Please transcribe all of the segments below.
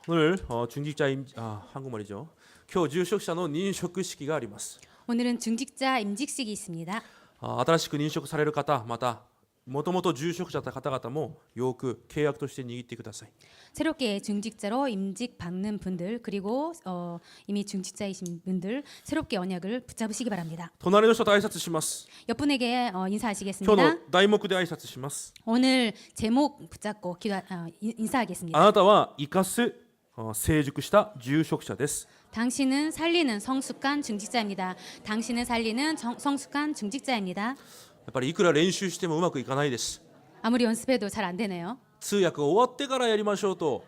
오늘 중직자 한국말이죠. 今日住職者の任職式があります。 오늘은 중직자 임직식이 있습니다. 新しく任職される方、またもともと住職者だった方々もよく契約として握ってください。 새롭게 중직자로 임직 받는 분들 그리고 이미 중직자이신 분들 새롭게 언약을 붙잡으시기 바랍니다. 隣の人と挨拶します。 옆분에게 今日 인사하시겠습니다. の題目で挨拶します。 오늘 제목 붙잡고 인사하겠습니다. あなたは生かす成熟した住職者です。 당신은 살리는 성숙한 중직자입니다. 당신은 살리는 성숙한 중직자입니다. やっぱりいくら練習してもうまくいかないです。 아무리 연습해도 잘 안 되네요. 通訳終わってからやりましょうと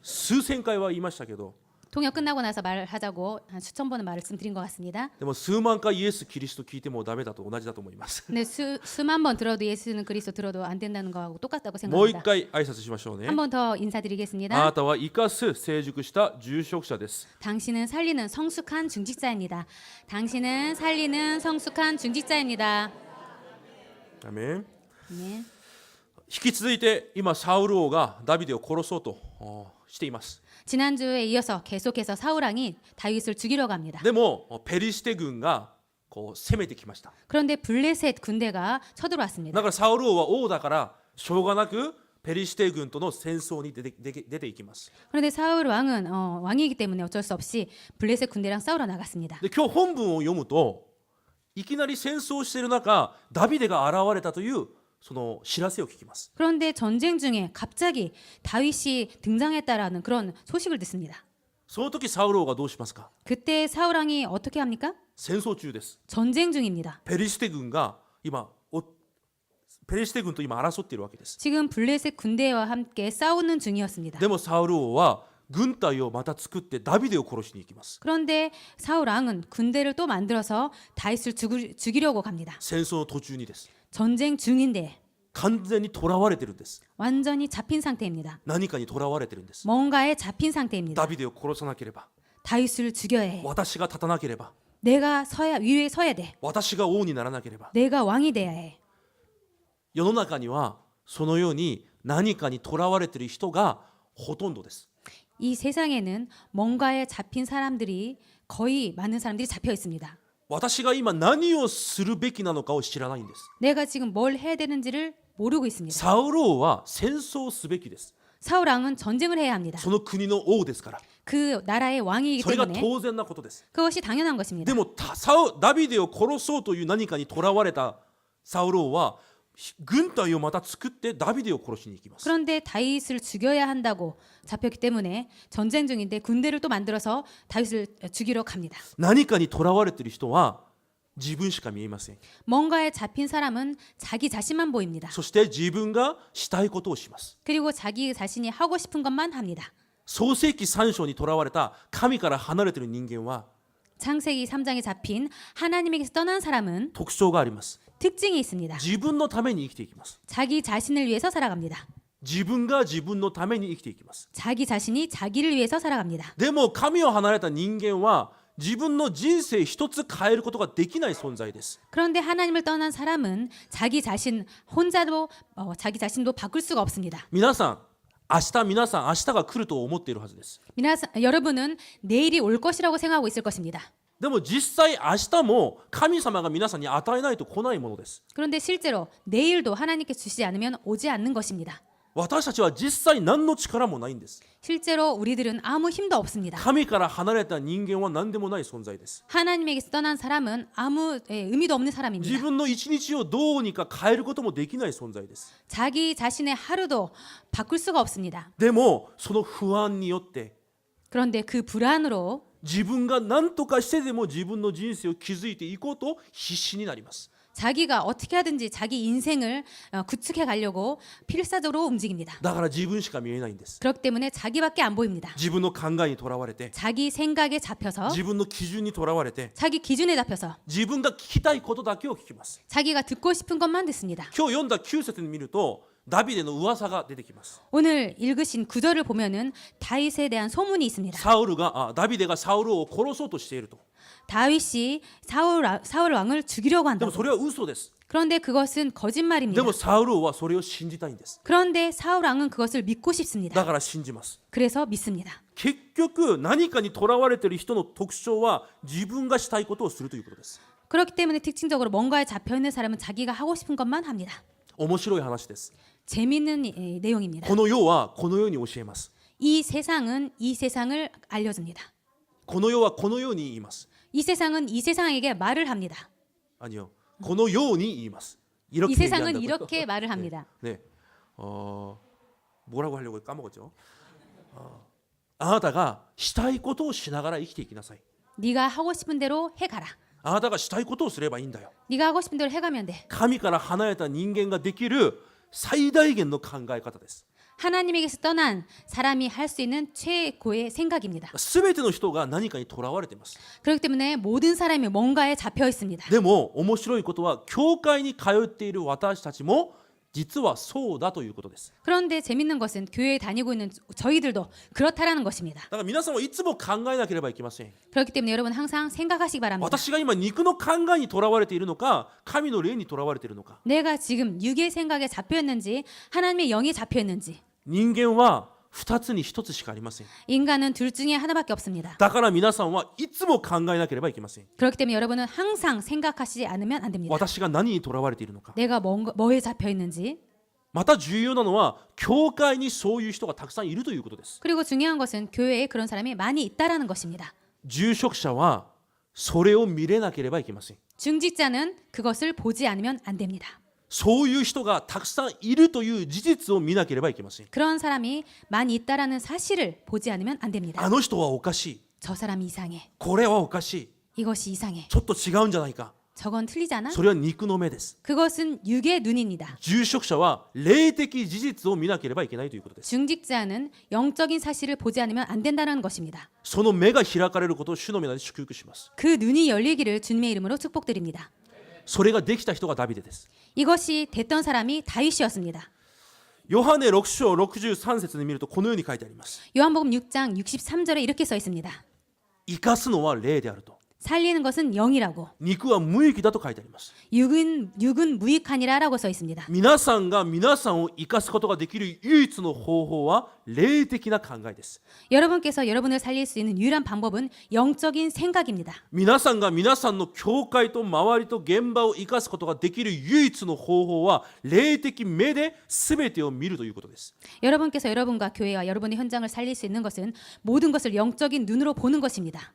数千回は言いましたけど、 통역 끝나고 나서 말하자고 한 수천 번은 말씀드린 것 같습니다. でも数万回イエス・キリスト聞いてもダメだと同じだと思います。 근데 수만 번 들어도 예수는 그리스도 들어도 안 된다는 거하고 똑같다고 もう一 생각합니다. 回挨拶しましょうね。 한 번 더 あ 인사드리겠습니다. なたは生かす成熟した住職者です。 당신은 살리는 성숙한 중직자입니다. 당신은 살리는 성숙한 중직자입니다. アメン。 네. 引き続いて今サウル王がダビデを殺そうとしています。 지난주에 이어서 계속해서 사울왕이 다윗을 죽이려고 합니다. でもペリシテ軍がこう攻めてきました。 그런데 블레셋 군대가 だ 쳐들어왔습니다. からサウル王は王だからしょうがなくペリシテ軍との戦争に出ていきます。 그런데 사울 왕은 왕이기 때문에 어쩔 수 없이 블레셋 군대랑 싸우러 나갔습니다. で今日本文を読むといきなり戦争している中ダビデが現れたというその知らせを聞きます。 그런데 전쟁 중에 갑자기 다윗이 등장했다라는 그런 소식을 듣습니다. その時サウル王がどうしますか。 그때 사울 왕이 어떻게 합니까? 戦争中です。 전쟁 중입니다. ペリシテ軍がペリシテ軍と今争っているわけです。 지금 블레셋 군대와 함께 싸우는 중이었습니다. でもサウル王は軍隊をまた作ってダビデを殺しに行きます。 그런데 사울 왕은 군대를 또 만들어서 다윗을 죽이려고 갑니다. 戦争の途中にです。 전쟁 중인데 完全に囚われてるんです。 완전히 잡힌 상태입니다. 何かに囚われてるんです。 뭔가에 잡힌 상태입니다. ダビデを殺さなければ、 다윗을 죽여야 해. 私が立たなければ、 내가 위에 서야 돼. 私が王にならなければ。 내가 왕이 돼야 해. 世の中にはそのように何かに囚われている人がほとんどです。 이 세상에는 뭔가에 잡힌 사람들이 거의 많은 사람들이 잡혀 있습니다. 私が今何をするべきなのかを知らないんです。 내가 지금 뭘 해야 되는지를 모르고 있습니다. サウル王は戦争をすべきです。 사울 왕은 전쟁을 해야 합니다. その国の王ですから。 그 나라의 왕이기 それが 때문에 当然なことです。 그것이 당연한 것입니다. でもダビデを殺そうという何かに囚われたサウル王は軍隊をまた作ってダビデを殺しに行きます。 그런데 다윗을 죽여야 한다고 잡혔기 때문에 전쟁 중인데 군대를 또 만들어서 다윗을 죽이러 갑니다. 何かに囚われている人は自分しか見えません。 뭔가에 잡힌 사람은 자기 자신만 보입니다. そして自分がしたいことをします。 그리고 자기 자신이 하고 싶은 것만 합니다. 創世記3章に囚われた神から離れている人間は 창세기 3장에 잡힌 하나님에게서 떠난 사람은 特徴があります。 특징이 있습니다. 自分のために生きていきます。 자기 자신을 위해서 살아갑니다. 自分が自分のために生きていきます。 자기 자신이 자기를 위해서 살아갑니다. でも神を離れた人間は自分の人生一つ変えることができない存在です。 그런데 하나님을 떠난 사람은 자기 자신 혼자도 자기 자신도 바꿀 수가 없습니다. 皆さん明日が来ると思っているはずです。 여러분은 내일이 올 것이라고 생각하고 있을 것입니다. でも実際明日も神様が皆さんに与えないと来ないものです。 그런데 실제로 내일도 하나님께 주시지 않으면 오지 않는 것입니다. 私たちは実際何の力もないんです。 실제로 우리들은 아무 힘도 없습니다. 神から離れた人間は何でもない存在です。 하나님에게서 떠난 사람은 아무 의미도 없는 自 사람입니다. 分の一日をどうにか変えることもできない存在です。 자기 자신의 하루도 바꿀 수가 없습니다. でもその不安によって 그런데 그 불안으로 自分が何とかしてでも自分の人生を築いていこうと必死になります。 자기가 어떻게 하든지 자기 인생을 구축해 가려고 필사적으로 움직입니다. だから自分しか見えないんです。 그렇기 때문에 자기밖에 안 보입니다. 自分の考えにとらわれて 자기 생각에 잡혀서 自分の基準にとらわれて 자기 기준에 잡혀서 自分が聞きたいことだけを聞きます。 자기가 듣고 싶은 것만 듣습니다. 今日読んだ9節に見るとダビデの噂が出てきます。 오늘 읽으신 구절을 보면은 다윗에 대한 소문이 있습니다. ダビデがサウルを殺そうとしていると。 다윗이 사울 왕을 죽이려고 でも 한다고. それは嘘です。 그런데 그것은 で 거짓말입니다. もサウル王はそれを信じたいんです。 그런데 사울 왕은 그것을 믿고 だ 싶습니다. から信じます。 그래서 믿습니다. 結局何かにとらわれている人の特徴は自分がしたいことをするということです。 그렇기 때문에 특징적으로 뭔가에 잡혀 있는 사람은 자기가 하고 싶은 것만 합니다. 面白い話です。 재미있는 내용입니다. この世はこのように教えます。 이 세상은 이 세상을 알려줍니다. この世はこのように言います。 이 세상은 이 세상에게 말을 합니다. 아니요. このように言います. 이 세상은 이렇게 말을 합니다. 네. 뭐라고 하려고 까먹었죠? あなたがしたいことをしながら生きていきなさい. 네가 하고 싶은 대로 해가라. あなたがしたいことをすればいいんだよ. 네가 하고 싶은 대로 해가면 돼. 神から離れた人間ができる最大限の考え方です. 하나님에게서 떠난 사람이 할 수 있는 최고의 생각입니다. すべての人が何かにとらわれています. 그렇기 때문에 모든 사람이 뭔가에 잡혀 있습니다. でも面白いことは教会に通っている私たちも実はそうだということです. 그런데 재밌는 것은 교회에 다니고 있는 저희들도 그렇다라는 것입니다. だから皆さんはいつも考えなければいけません. 그렇기 때문에 여러분 항상 생각하시기 바랍니다. 私が今肉の考えにとらわれているのか神の霊にとらわれているのか. 내가 지금 육의 생각에 잡혀 있는지 하나님의 영이 잡혀 있는지. 人間は2つに1つしかありません. 인간은 둘 중에 하나밖에 없습니다. だから皆さんはいつも考えなければいけません. 그렇기 때문에 여러분은 항상 생각하시지 않으면 안 됩니다. 私が何にとらわれているのか. 내가 뭐에 잡혀 있는지. また重要なのは教会にそういう人がたくさんいるということです. 그리고 중요한 것은 교회에 그런 사람이 많이 있다라는 것입니다. 住職者はそれを見れなければいけません. 중직자는 그것을 보지 않으면 안 됩니다. そういう人がたくさんいるという事実を見なければいけません. 그런 사람이 많이 있다라는 사실을 보지 않으면 안 됩니다. あの人はおかしい. 저 사람이 이상해. これはおかしい. 이것이 이상해. ちょっと違うんじゃないか. 저건 틀리잖아. それは肉の目です. 그것은 육의 눈입니다. 住職者は霊的事実を見なければいけないということです. 중직자는 영적인 사실을 보지 않으면 안 된다는 것입니다. その目が開かれることを主の皆で祝福します. 그 눈이 열리기를 주님의 이름으로 축복드립니다. それができた人がダビデです. 이것이 됐던 사람이 다윗이었습니다. ヨハネ6章63節に見るとこのように書いてあります. 요한복음 6장 63절에 이렇게 써 있습니다. 生かすのは霊であると. 살리는 것은 영이라고. 肉は無益だと書いてあります. 육은 무익하니라라고 써 있습니다. 皆さんが皆さんを生かすことができる唯一の方法は霊的な考えです. 여러분께서 여러분을 살릴 수 있는 유일한 방법은 영적인 생각입니다. 皆さんが皆さんの教会と周りと現場を生かすことができる唯一の方法は霊的目で全てを見るということです. 여러분께서 여러분과 교회와 여러분의 현장을 살릴 수 있는 것은 모든 것을 영적인 눈으로 보는 것입니다.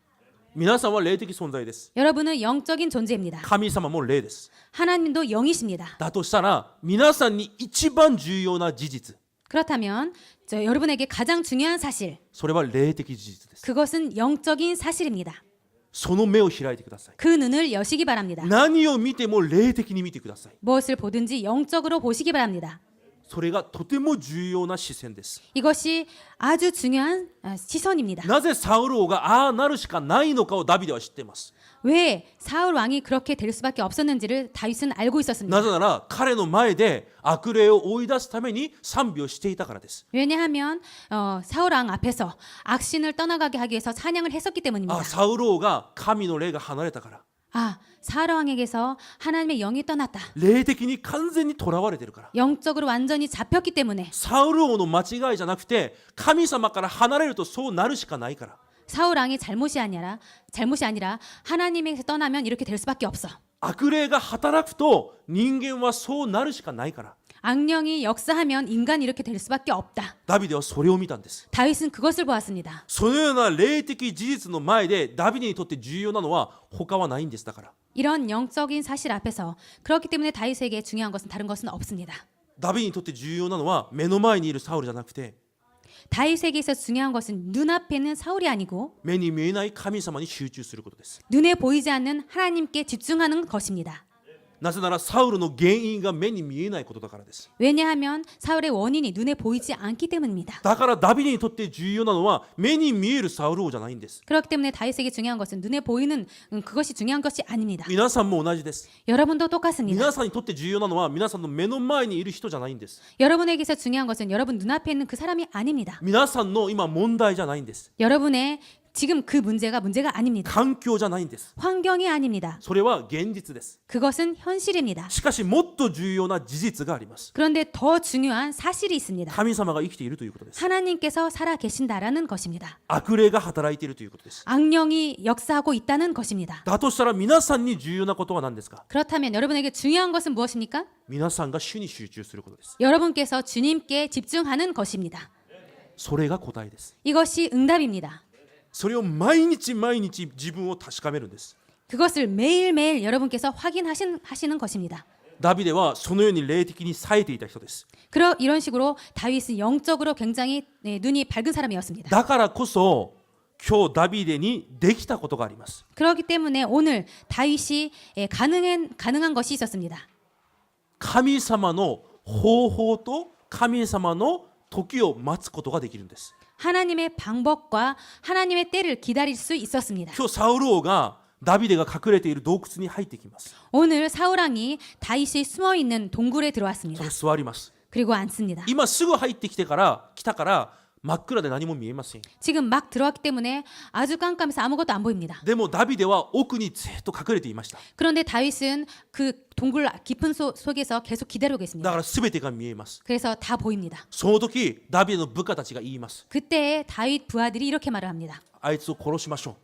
皆さんは霊的存在です. 여러분은 영적인 존재입니다. 神様も霊です. 하나님도 영이십니다. だとしたら皆さんに一番重要な事実 그렇다면 여러분에게 가장 중요한 사실, それは霊的事実です. 그것은 영적인 사실입니다. その目を開いてください. 그 눈을 여시기 바랍니다. 何を見ても霊的に見てください. 무엇을 보든지 영적으로 보시기 바랍니다. それがとても重要な視線です. 이것이 아주 중요한 시선입니다. なぜサウル王がああなるしかないのかをダビデは知っています. 왜 사울 왕이 그렇게 될 수밖에 없었는지를 다윗은 알고 있었습니다. なぜなら彼の前で悪霊を追い出すために賛美をしていたからです. 왜냐하면 사울 왕 앞에서 악신을 떠나가게 하기 위해서 찬양을 했었기 때문입니다. あ、サウル王が神の霊が離れたから. 사울 왕에게서 하나님의 영이 떠났다. 霊的に完全にとらわれてるから. 영적으로 완전히 잡혔기 때문에 サウル王の間違いじゃなくて神様から離れるとそうなるしかないから. 사울 왕의 잘못이 아니라 하나님에게서 떠나면 이렇게 될 수밖에 없어. 悪霊が働くと人間はそうなるしかないから. 악령이 역사하면 인간이 이렇게 될 수밖에 없다. ダビデはそれを見たんです. 다윗은 그것을 보았습니다. そのような霊的事実の前でダビデにとって重要なのは他はないんですだから. 이런 영적인 사실 앞에서 그렇기 때문에 다윗에게 중요한 것은 다른 것은 없습니다. ダビデにとって重要なのは目の前にいるサウルじゃなくて 다윗에게 있어서 중요한 것은 눈앞에 있는 사울이 아니고 目に見えない神様に集中することです. 눈에 보이지 않는 하나님께 집중하는 것입니다. なぜならサウルの原因が目に見えないことだからです. 왜냐하면 사울의 원인이 눈에 보이지 않기 때문입니다. だからダビデにとって重要なのは目に見えるサウル王じゃないんです. 그렇기 때문에 다윗에게 중요한 것은 눈에 보이는 그것이 중요한 것이 아닙니다. 皆さんも同じです. 여러분도 똑같습니다. 皆さんにとって重要なのは皆さんの目の前にいる人じゃないんです. 여러분에게서 중요한 것은 여러분 눈앞에 있는 그 사람이 아닙니다. 皆さんの今問題じゃないんです. 여러분의 지금 그 문제가 아닙니다. 環境じゃないんです。 환경이 아닙니다. それは現実です。 그것은 현실입니다. しかしもっと重要な事実があります。 그런데 더 중요한 사실이 있습니다. 神様が生きているということです。 하나님께서 살아 계신다라는 것입니다. 悪霊が働いているということです。 악령이 역사하고 있다는 것입니다. だとしたら皆さんに重要なことは何ですか？ 그렇다면 여러분에게 중요한 것은 무엇입니까? 皆さんが主に集中することです。 여러분께서 주님께 집중하는 것입니다. それが答えです。 이것이 응답입니다. それを毎日毎日自分を確かめるんです。 그것을 매일매일 여러분께서 확인하시는 것입니다. ダビデはそのように霊的に冴えていた人です。 이런 식으로 다윗은 영적으로 굉장히 눈이 밝은 사람이었습니다. だからこそ今日ダビデにできたことがあります。 그렇기 때문에 오늘 다윗이 가능한 것이 있었습니다. 神様の方法と神様の時を待つことができるんです。 하나님의 방법과 하나님의 때를 기다릴 수 있었습니다. 今日サウル王がダビデが隠れている洞窟に入ってきます。 오늘 사울왕이 다윗이 숨어 있는 동굴에 そ 들어왔습니다. れ座ります。 그리고 앉습니다. 今すぐ入ってきたから真っ暗で何も見えません。 지금 막 들어왔기 때문에 아주 깜깜해서 아무것도 안 보입니다. でもダビデは奥にずっと隠れていました。 그런데 다윗은 그 동굴 깊은 속에서 계속 기다리고 だ 계십니다. から全てが見えます。 그래서 다 보입니다. その時ダビデの部下たちが言います。 그때 다윗 부하들이 이렇게 말을 합니다. あいつを殺しましょ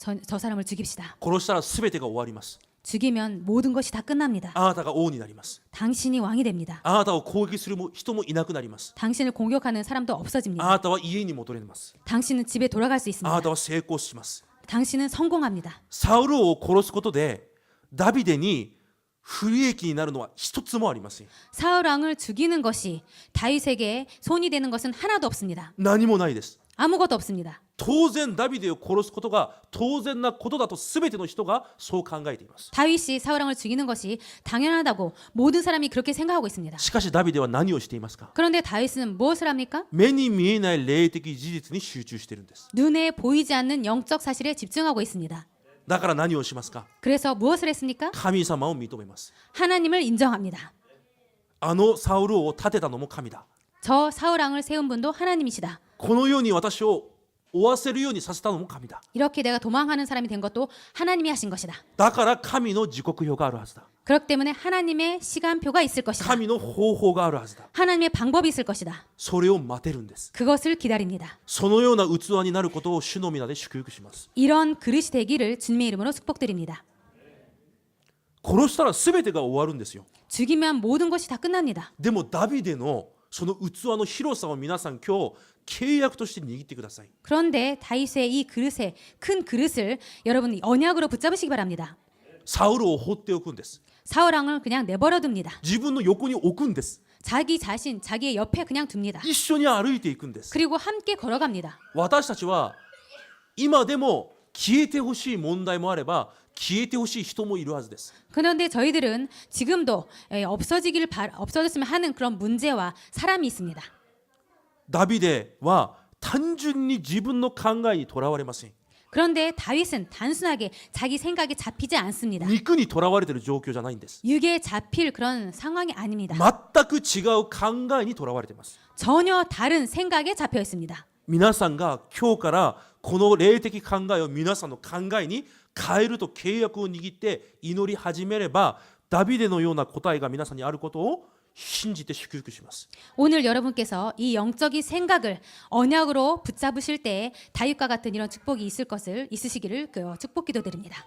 う。 저 사람을 죽입시다. 殺したら全てが終わります。 죽이면 모든 것이 다 끝납니다. あなたが王になります。 당신이 왕이 됩니다. あなたを攻撃する人もいなくなります。 당신을 공격하는 사람도 あ 없어집니다. なたは家に戻れます。 당신은 집에 돌아갈 수 あ 있습니다. なたは成功します。 당신은 성공합니다. サウル王を殺すことでダビデに不利益になるのは一つもありません。 사울 왕을 죽이는 것이 다윗에게 손이 되는 것은 하나도 없습니다. 何もないです。 아무것도 없습니다. 当然ダビデを殺すことが当然なことだと全ての人がそう考えています。 다윗이 사울 왕을 죽이는 것이 당연하다고 모든 사람이 그렇게 생각하고 있습니다. しかしダビデは何をしていますか？ 그런데 다윗은 무엇을 합니까? 目に見えない霊的事実に集中しているんです。 눈에 보이지 않는 영적 사실에 집중하고 있습니다. だから何をしますか？ 그래서 무엇을 했습니까? 神様を認めます。 하나님을 인정합니다. あのサウル王を立てたのも神だ。 저 사울 왕을 세운 분도 하나님이시다. このように私を追わせるようにさせたのも神だ。 이렇게 내가 도망하는 사람이 된 것도 하나님이 하신 것이다. だから神の時刻表があるはずだ。 그렇기 때문에 하나님의 시간표가 있을 것이다. 神の方法があるはずだ。 하나님의 방법이 있을 것이다. それを待てるんです。 그것을 기다립니다. そのような器になることを主の皆で祝福します。 이런 그릇이 되기를 주님의 이름으로 축복드립니다. 殺したら全てが終わるんですよ。 죽이면 모든 것이 다 끝납니다. でもダビデのその器の広さを皆さん今日契約として握ってください。 그런데 다윗의 이 그릇에 큰 그릇을 여러분 언약으로 붙잡으시기 바랍니다. サウルを放っておくんです。 사울 왕을 그냥 내버려 둡니다. 自分の横に置くんです。 자기 자신, 자기의 옆에 그냥 둡니다. 一緒に歩いていくんです。 그리고 함께 걸어갑니다. 私たちは今でも消えてほしい問題もあれば消えてほしい人もいるはずです。 그런데 저희들은 지금도 없어졌으면 하는 그런 문제와 사람이 있습니다. ダビデは単純に自分の考えにとらわれません。 그런데 다윗은 단순하게 자기 생각에 잡히지 않습니다. 肉にとらわれている状況じゃないんです。 육에 잡힐 그런 상황이 아닙니다. 全く違う考えにとらわれています。 전혀 다른 생각에 잡혀 있습니다. 皆さんが今日からこの霊的考えを皆さんの考えに変えると契約を握って祈り始めればダビデのような答えが皆さんにあることを信じて祝福します。 오늘 여러분께서 이 영적인 생각을 언약으로 붙잡으실 때 다윗과 같은 이런 축복이 있으시기를 축복 기도드립니다.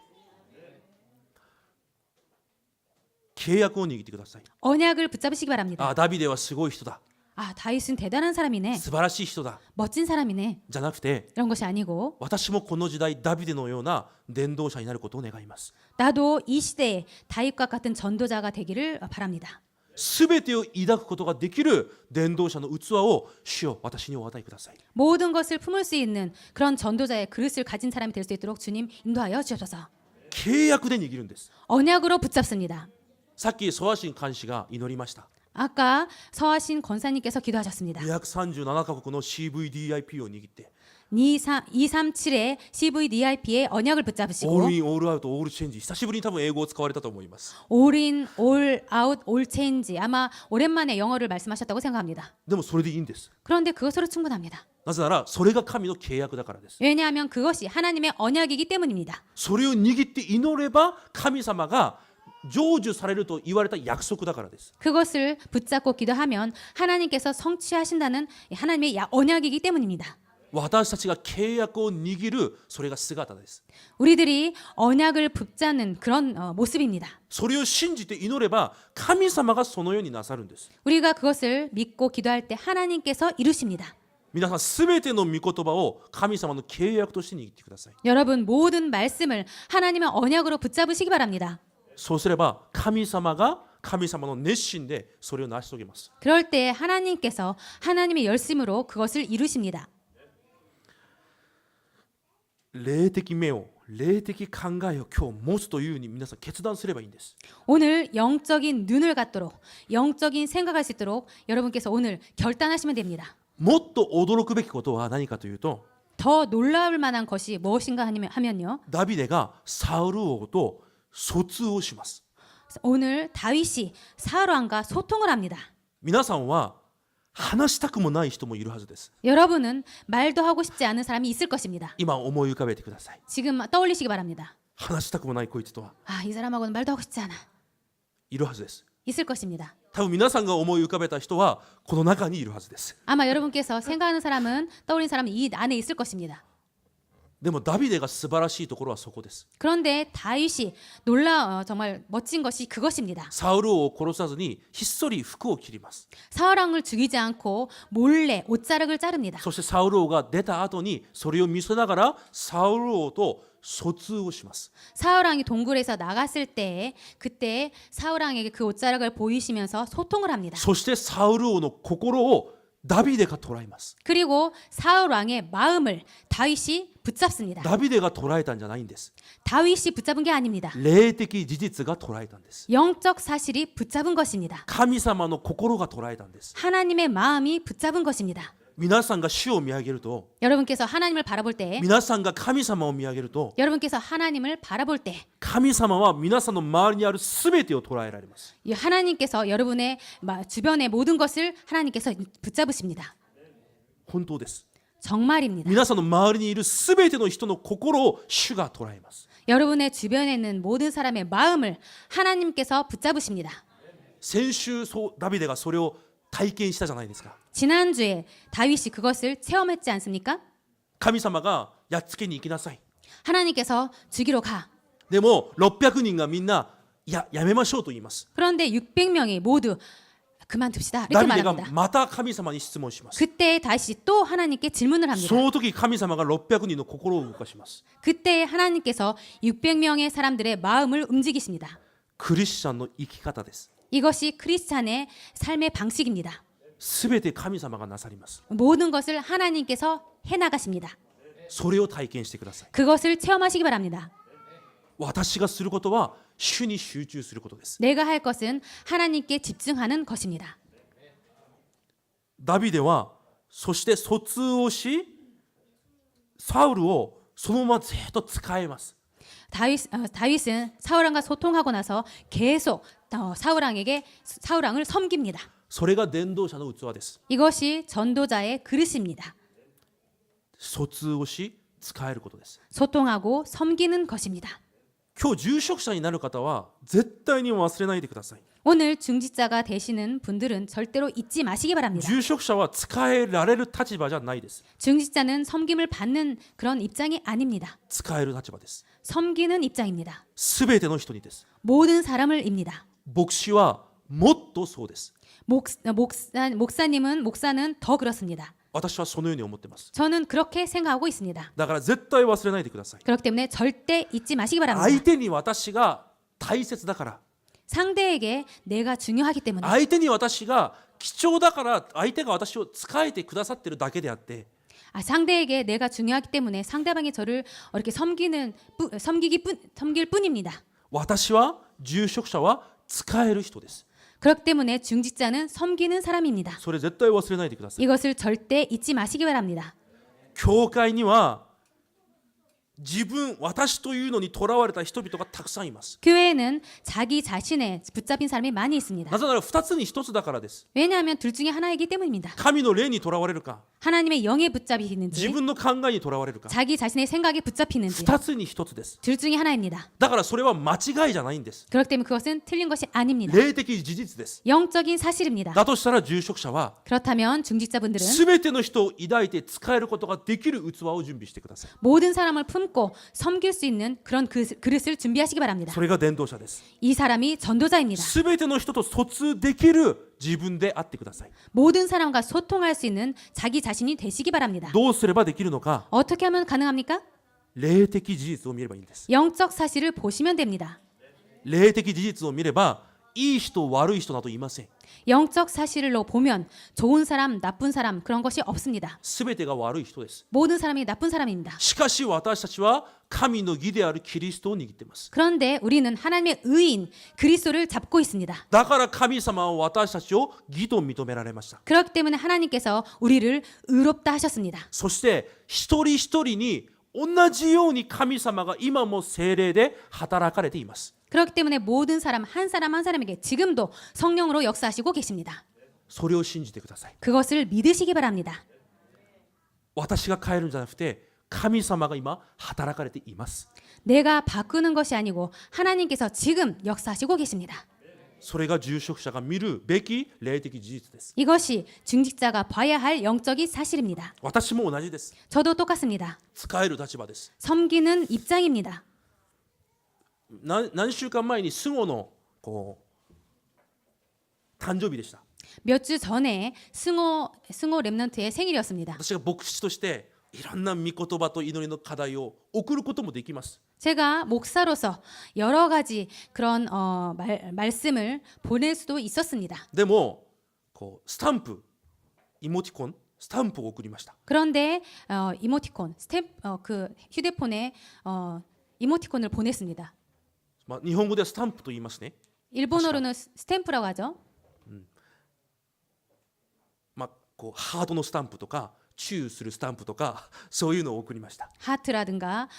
契約を握ってください。 언약을 붙잡으시기 바랍니다. あ、ダビデはすごい人だ。 아, 다윗은 대단한 사람이네. 素晴らしい人だ。 멋진 사람이네. じゃなくて 이런 것이 아니고 私もこの時代ダビデのような伝道者になることを願います。 나도 이 시대에 다윗과 같은 전도자가 되기를 바랍니다. すべてを抱くことができる伝道者の器を主よ私にお与えください。 모든 것을 품을 수 있는 그런 전도자의 그릇을 가진 사람이 될 수 있도록 주님 인도하여 주셔서 契約で握るんです。 언약으로 붙잡습니다. さっきソワシン監視が祈りました。 아까 서하신 권사님께서 기도하셨습니다. 237カ国の CVDIP を握って 237의 CVDIP의 언약을 オー 붙잡으시고 ルインオールアウトオールチェンジ、久しぶりに多分英語を使われたと思います。 올인, 올아웃, 올체인지 아마 오랜만에 영어를 말씀하셨다고 생각합니다. でもそれでいいんです。 그런데 그것으로 충분합니다. なぜならそれが神の契約だからです。 왜냐하면 그것이 하나님의 언약이기 때문입니다. それを握って祈れば神様が成就されると言われた約束だからです。 그것을 붙잡고 기도하면 하나님께서 성취하신다는 하나님의 언약이기 때문입니다. 私たちが契約を握るそれが姿です。 우리들이 언약을 붙잡는 그런 모습입니다. それを信じて祈れば神様がそのようになさるんです。 우리가 그것을 믿고 기도할 때 하나님께서 이루십니다. 皆さんすべての御言葉を神様の契約として握ってください。 여러분 모든 말씀을 하나님의 언약으로 붙잡으시기 바랍니다. そうすれば神様が神様の熱心でそれを成し遂げます。 그럴 때 하나님께서 하나님의 열심으로 그것을 이루십니다. 霊的目を霊的考えを今日持つというふうに皆さん決断すればいいんです。 오늘 영적인 눈을 갖도록 영적인 생각할 수 있도록 여러분께서 오늘 결단하시면 됩니다. もっと驚くべきことは何かというと 더 놀라울 만한 것이 무엇인가 하면요. ダビデがサウル王と疎通をします。 오늘 다윗이 사울 왕과 소통을 합니다. 皆さんは話したくもない人もいるはずです。 여러분은 말도 하고 싶지 않은 사람이 있을 것입니다. 今思い浮かべてください。 지금 떠올리시기 바랍니다. 話したくもないこいつとは 아, 이 사람하고는 말도 하고 싶지 않아. いるはずです。 있을 것입니다. 多分皆さんが思い浮かべた人はこの中にいるはずです。 아마 여러분께서 생각하는 사람은 떠올린 사람은 이 안에 있을 것입니다. でもダビデが素晴らしいところはそこです。 그런데 다윗이 정말 멋진 것이 그것입니다. サウル王を殺さずにひっそり服を切ります。 사울 왕을 죽이지 않고 몰래 옷자락을 자릅니다. そしてサウル王が出た後にそれを見せながらサウル王と疎通をします。 사울 왕이 동굴에서 나갔을 때 그때 사울 왕에게 그 옷자락을 보이시면서 소통을 합니다. そしてサウル王の心をダビデが捉えます。 그리고 사울 왕의 마음을 다윗이 붙잡습니다. ダビデが捉えたんじゃないんです。 다윗이 붙잡은 게 아닙니다. 霊的事実が捉えたんです。 영적 사실이 붙잡은 것입니다. 神様の心が捉えたんです。 하나님의 마음이 붙잡은 것입니다. 皆さんが主を見上げると、 여러분께서 하나님을 바라볼 때 皆さんが神様を見上げると、 여러분께서 하나님을 바라볼 때 神様は皆さんの周りにあるすべてを捉えられます。 이 하나님께서 여러분의 주변의 모든 것을 하나님께서 붙잡으십니다. 本当です。 정말입니다. 皆さんの周りにいるすべての人の心を主が捉えます。 여러분의 주변에 있는 모든 사람의 마음을 하나님께서 붙잡으십니다. 先週ダビデがそれを体験したじゃないですか。 지난주에 다윗이 그것을 체험했지 않습니까? 神様がやっつけに行きなさい。 하나님께서 죽이러 가. でも600人がみんな、いや、やめましょうと言います。 그런데 600명이 모두 그만둡시다. ダ 이렇게 ビデが 말합니다. また神様に質問します。 그때 다윗이 또 하나님께 질문을 합니다. その時神様が600人の心を動かします。 그때 하나님께서 600명의 사람들의 마음을 움직이십니다. クリスチャンの生き方です。 이것이 크리스찬의 삶의 방식입니다. すべて神様がなさります。 모든 것을 하나님께서 해나가십니다. それを体験してください。 그것을 체험하시기 바랍니다. 私がすることは主に集中することです。 내가 할 것은 하나님께 집중하는 것입니다. ダビデはそして疎通をし、サウルをそのままずっと使えます。 다윗은 사울 왕과 소통하고 나서 계속 사울 왕을 섬깁니다. それが伝道者の器です。 이것이 전도자의 그릇입니다. 疎通をし、使えることです。 소통하고 섬기는 것입니다. 今日住職者になる方は絶対に忘れないでください。 오늘 중직자가 되시는 분들은 절대로 잊지 마시기 바랍니다. 住職者は使えられる立場じゃないです。 중직자는 섬김을 받는 그런 입장이 아닙니다. 使える立場です。 섬기는 입장입니다. すべての人にです。 모든 사람을 입니다. 牧師はもっとそうです。 목사는 더 그렇습니다. 私はそのように思っています。 저는 그렇게 생각하고 있습니다. だから絶対忘れないでください。 그렇기 때문에 절대 잊지 마시기 바랍니다. 相手に私が大切だから、 상대에게 내가 중요하기 때문에 相手に私が貴重だから相手が私を使えてくださってるだけであって、 상대에게 내가 중요하기 때문에 상대방이 저를 이렇게 섬길 뿐입니다. 私は住職者は使える人です。 그렇기 때문에 중직자는 섬기는 사람입니다. それ絶対忘れないでください。 이것을 절대 잊지 마시기 바랍니다. 教会には自分、私というのにとらわれた人々がたくさんいます。 교회에는 자기 자신에 붙잡힌 사람이 많이 있습니다. なぜなら2つに1つだからです。 왜냐하면 둘 중에 하나이기 때문입니다. 神の霊にとらわれるか、 하나님의 영에 自 붙잡히는지 分の考えにとらわれるか、 자기 자신의 생각에 붙잡히는지 2つに1つです。 둘 중에 하나입니다. だからそれは間違いじゃないんです。 그렇기 때문에 그것은 틀린 것이 아닙니다. 霊的事実です。 영적인 사실입니다. だとしたら住職者は 그렇다면 중직자분들은 全ての人を抱いて使えることができる器を準備してください。 모든 사람을 품고 섬길 수 있는 그런 그릇을 준비하시기 바랍니다. それが伝道者です。 이 사람이 전도자입니다. 全ての人と疎通できる自分であってください。 모든 사람과 소통할 수 있는 자기 자신이 되시기 바랍니다. どうすればできるのか、 어떻게 하면 가능합니까? 霊的事実を見ればいいんです。 영적 사실을 보시면 됩니다. 霊的事実を見れば、いい人悪い人などいません。 영적 사실로 보면 좋은 사람, 나쁜 사람 그런 것이 없습니다. 全てが悪い人です。 모든 사람이 나쁜 사람입니다. しかし私たちは神の義であるキリストを握っています。 그런데 우리는 하나님의 의인 그리스도를 잡고 있습니다. だから神様は私たちを義と認められました。 그렇기 때문에 하나님께서 우리를 의롭다 하셨습니다. そして一人一人に同じように神様が今も聖霊で働かれています。 그렇기 때문에 모든 사람 한 사람에게 지금도 성령으로 역사하시고 계십니다. それを信じてください。 그것을 믿으시기 바랍니다. 私が変えるんじゃなくて、神様が今働かれています。 내가 바꾸는 것이 아니고 하나님께서 지금 역사하시고 계십니다. それが住職者が見るべき霊的事実です。 이것이 중직자가 봐야 할 영적인 사실입니다. 私も同じです。 저도 똑같습니다. 使える立場です。 섬기는 입장입니다. 何週間前にスゴの誕生日でした。 몇 주 전에 승호 랩넌트의 생일이었습니다. 私が牧師としていろんな御言葉と祈りの課題を送ることもできます。 제가 목사로서 여러 가지 그런 말씀을 보낼 수도 있었습니다. でもスタンプ、イモティコン、スタンプを送りました。 그런데 이모티콘, 그 휴대폰에 이모티콘을 보냈습니다. 日本語ではスタンプと言いますね。 일본어로는 스탬프라고 하죠. ハートのスタンプとかチューするスタンプとかそういうのを送りました。 하트라든가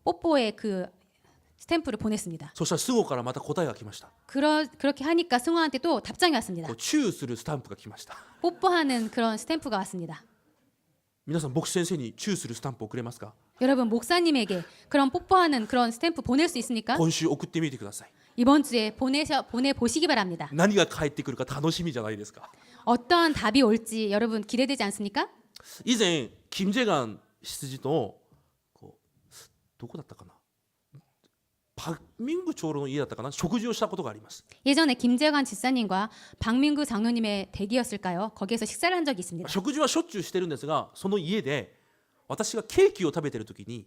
뽀뽀의 그 스탬프를 보냈습니다. そしたらスゴからまた答えが来ました。 그렇게 하니까 승호한테 또 답장이 왔습니다. チューするスタンプが来ました。 뽀뽀하는 그런 스탬프가 왔습니다. 皆さん牧師先生にチューするスタンプ送れますか？ 여러분 목사님에게 그런 뽀뽀하는 그런 스탬프 보낼 수 있습니까? 今週送ってみてください。 이번 주에 보내보시기 바랍니다. 何が返ってくるか楽しみじゃないですか。 어떠한 답이 올지 여러분 기대되지 않습니까? 以前キム・ジェガン執事とどこだったかな、パクミング長老の家だったかな、食事をしたことがあります。 예전에 김재관 집사님과 박민구 장로님의 댁이었을까요? 거기에서 식사를 한 적이 있습니다. 食事はしょっちゅうしてるんですが、その家で私がケーキを食べてる時に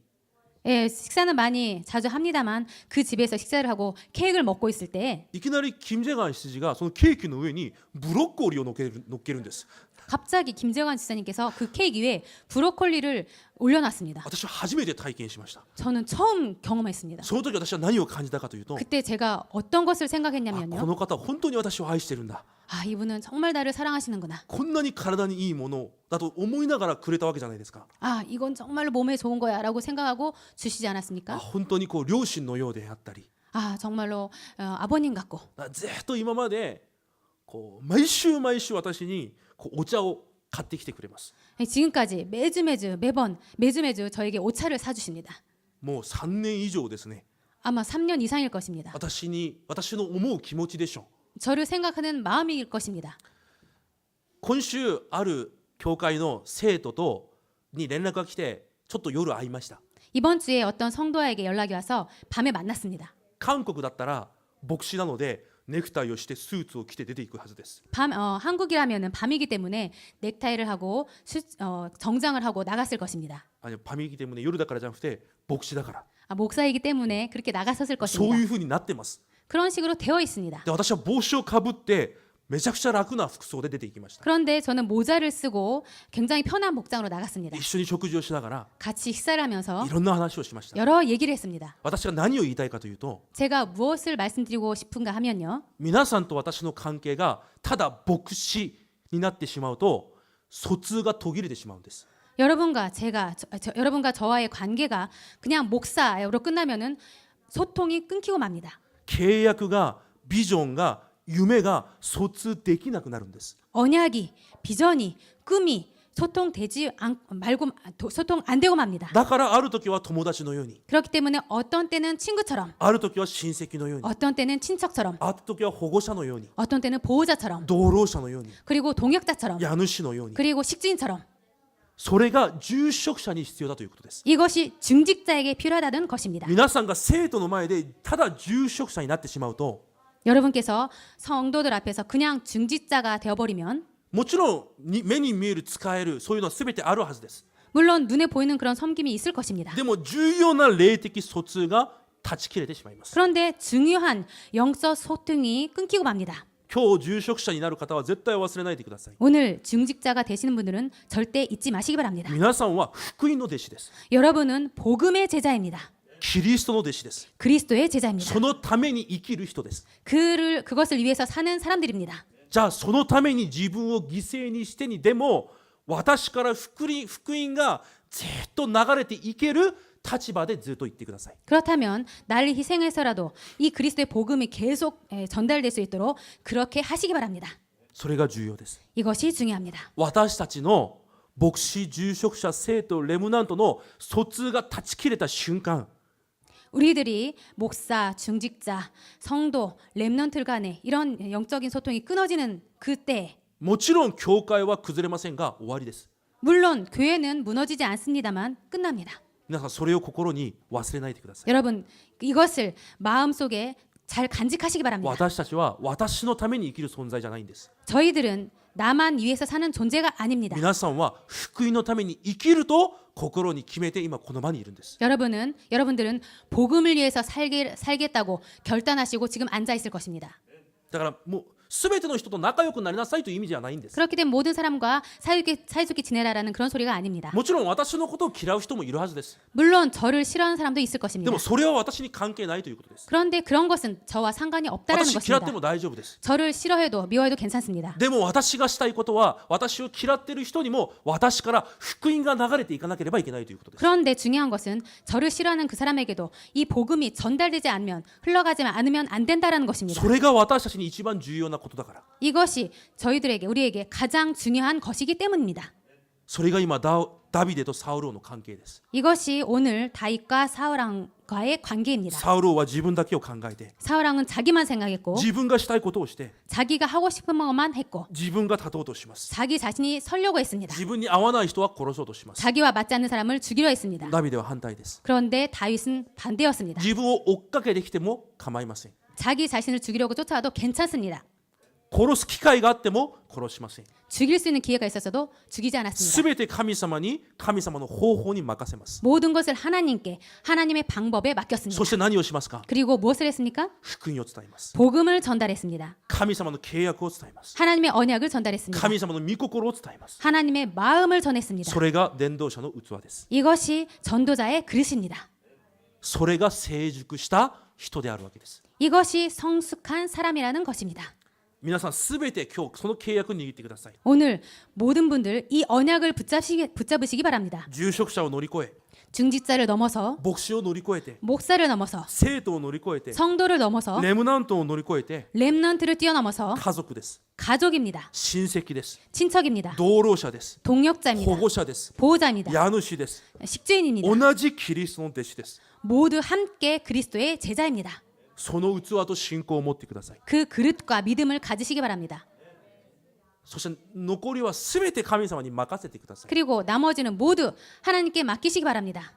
예, 식사는 많이 자주 합니다만 그 집에서 식사를 하고 케이크를 먹고 있을 때 いきなりキム・ジェガン執事がそのケーキの上にブロッコリーを乗っけるんです。 갑자기 김재관 집사님께서 그 케이크 위에 브로콜리를 올려놨습니다. 私は初めて体験しました。 저는 처음 경험했습니다. その時私は何を感じたかというと、 그때 제가 어떤 것을 こ 생각했냐면요. の方は本当に私を愛してるんだ、 아, 이분은 정말 나를 사랑하시는구나. こんなに体にいいものだと思いながらくれたわけじゃないですか。 아, 이건 정말로 몸에 좋은 거야 라고 생각하고 주시지 あ、 않았습니까? 本当に両親のようであったり、 아, 정말로 아버님 같고 ずっと今まで毎週毎週私にお茶を買ってきてくれます。 지금까지 매주 저에게 오차를 사주십니다. もう3年以上ですね。 아마 3년 이상일 것입니다. 私の思う気持ちでしょう。 저를 생각하는 마음일 것입니다. 今週ある教会の生徒に連絡が来て、ちょっと夜会いました。 이번 주에 어떤 성도에게 연락이 와서 밤에 만났습니다. 韓国だったら牧師なのでネクタイをしてスーツを着て出ていくはずです。 한국이라면은 밤이기 때문에 넥타이를 하고 정장을 하고 나갔을 것입니다. 밤이기 때문에夜だからじゃなくて牧師だから、 목사이기 때문에 그렇게 나갔었을 そう 것입니다. いう風になってます。 그런 식으로 되어 있습니다. で、私は帽子をかぶってめちゃくちゃ楽な服装で出ていきました。 그런데 저는 모자를 쓰고 굉장히 편한 복장으로 나갔습니다. 一緒に食事をしながら 같이 식사를 하면서 いろんな話をしました。 여러 얘기를 했습니다. 私が何を言いたいかというと、 제가 무엇을 말씀드리고 싶은가 하면요. 皆さんと私の関係がただ牧師になってしまうと疎通が途切れてしまうんです。 여러분과 여러분과 저와의 관계가 그냥 목사로 끝나면은 소통이 끊기고 맙니다. 契約がビジョンが夢が疎通できなくなるんです。 언약이, 비전이, 꿈이 소통 안 되고 맙니다. だからある時は友達のように、 그렇기 때문에 어떤 때는 친구처럼, ある時は親戚のように、 어떤 때는 친척처럼, ある時は保護者のように、 어떤 때는 보호자처럼, 同労者のように、 그리고 동역자처럼, 家主のように、 그리고 식주인처럼 それが住職者に必要だということです。 이것이 중직자에게 필요하다는 것입니다. 皆さんが生徒の前でただ住職者になってしまうと、 여러분께서 성도들 앞에서 그냥 중직자가 되어버리면 もちろん目に見える使えるそういうのは全てあるはずです。 물론 눈에 보이는 그런 섬김이 있을 것입니다. でも重要な霊的疎通が断ち切れてしまいます。 그런데 중요한 영적 소통이 끊기고 맙니다. 今日住職者になる方は絶対忘れないでください。 오늘 중직자가 되시는 분들은 절대 잊지 마시기 바랍니다. 皆さんは福音の弟子です。 여러분은 복음의 제자입니다. キリストの弟子です。 그리스도의 제자입니다. そのために生きる人です。 그것을 위해서 사는 사람들입니다. じゃあそのために自分を犠牲にしてにでも私から福音がずっと流れていける立場でずっと言ってください。 그렇다면 나를 희생해서라도 이 그리스도의 복음이 계속 전달될 수 있도록 그렇게 하시기 바랍니다. それが重要です。 이것이 중요합니다. 私たちの牧師、住職者、生徒、レムナントの疎通が断ち切れた瞬間、 우리들이 목사, 중직자, 성도, 렘넌트 간의 이런 영적인 소통이 끊어지는 그때 もちろん教会は崩れませんが終わりです。 물론 교회는 무너지지 않습니다만 끝납니다. 皆さんそれを心に忘れないでください。 여러분 이것을 마음속에 잘 간직하시기 바랍니다. 私たちは私のために生きる存在じゃないんです。 저희들은 나만 위해서 사는 존재가 아닙니다. 皆さんは福音のために生きると心に決めて今この場にいるんです。 여러분들은 복음을 위해서 살겠다고 결단하시고 지금 앉아 있을 것입니다. だからもう全ての人と仲良くなりなさいという意味じゃないんです。 그렇기 때문에 모든 사람과 사이좋게 지내라라는 그런 소리가 아닙니다. もちろん私のことを嫌う人もいるはずです。 물론 저를 싫어하는 사람도 있을 で 것입니다. もそれは私に関係ないということです。 그런데 그런 것은 저와 상관이 없다라는 私嫌って 것입니다. も大丈夫です。 저를 싫어해도 미워해도 괜찮습니다. でも私がしたいことは私を嫌っている人にも私から福音が流れていかなければいけないということです。 그런데 중요한 것은 저를 싫어하는 그 사람에게도 이 복음이 전달되지 않으면 흘러가지 않으면 안 된다라는 것입니다. それが私たちに一番重要なことだから。 이것이 우리에게 가장 중요한 것이기 때문입니다. それが今ダビデとサウル王の関係です。 이것이 오늘 다윗과 사울왕과의 관계입니다. サウル王は自分だけを考えて 사울왕은 자기만 생각했고 自分がしたいことをして 자기가 하고 싶은 것만 했고 自分が立とうとします。 자기 자신이 서려고 했습니다. 自分に合わない人は殺そうとします。 자기와 맞지 않는 사람을 죽이려 했습니다. ダビデは反対です。 그런데 다윗은 반대였습니다. 自分を追っかけてきても構いません。 자기 자신을 죽이려고 쫓아와도 괜찮습니다. 殺す機会があっても殺しません。 죽일 수 있는 기회가 있었어도 죽이지 않았습니다. すべて神様に神様の方法に任せます。 모든 것을 하나님께 하나님의 방법에 맡겼습니다. そして何をしますか？ 그리고 무엇을 했습니까? 福音を伝えます。 복음을 전달했습니다. 神様の契約を伝えます。 하나님의 언약을 전달했습니다. 神様の御心を伝えます。 하나님의 마음을 전했습니다. それが伝道者の器です。 이것이 전도자의 그릇입니다. それが成熟した人であるわけです。 이것이 성숙한 사람이라는 것입니다. 皆さんすべて今日その契約を握ってください。 오늘 모든 분들 이 언약을 붙잡으시기 바랍니다. 住職者を乗り越え、 중직자를 넘어서 牧師を乗り越えて、 목사를 넘어서 生徒を乗り越えて、 성도를 넘어서 レムナントを乗り越えて、 렘넌트를 뛰어넘어서 家族です。 가족입니다. 親戚です。 친척입니다. 同労者です。 동역자입니다. 保護者です。 보호자입니다. 家主です。 식주인입니다. 同じキリストの弟子です。 모두 함께 그리스도의 제자입니다. その器と信仰を持ってください。 그 그릇과 믿음을 가지시기 바랍니다. そして残りはすべて神様に任せてください。 그리고 나머지는 모두 하나님께 맡기시기 바랍니다.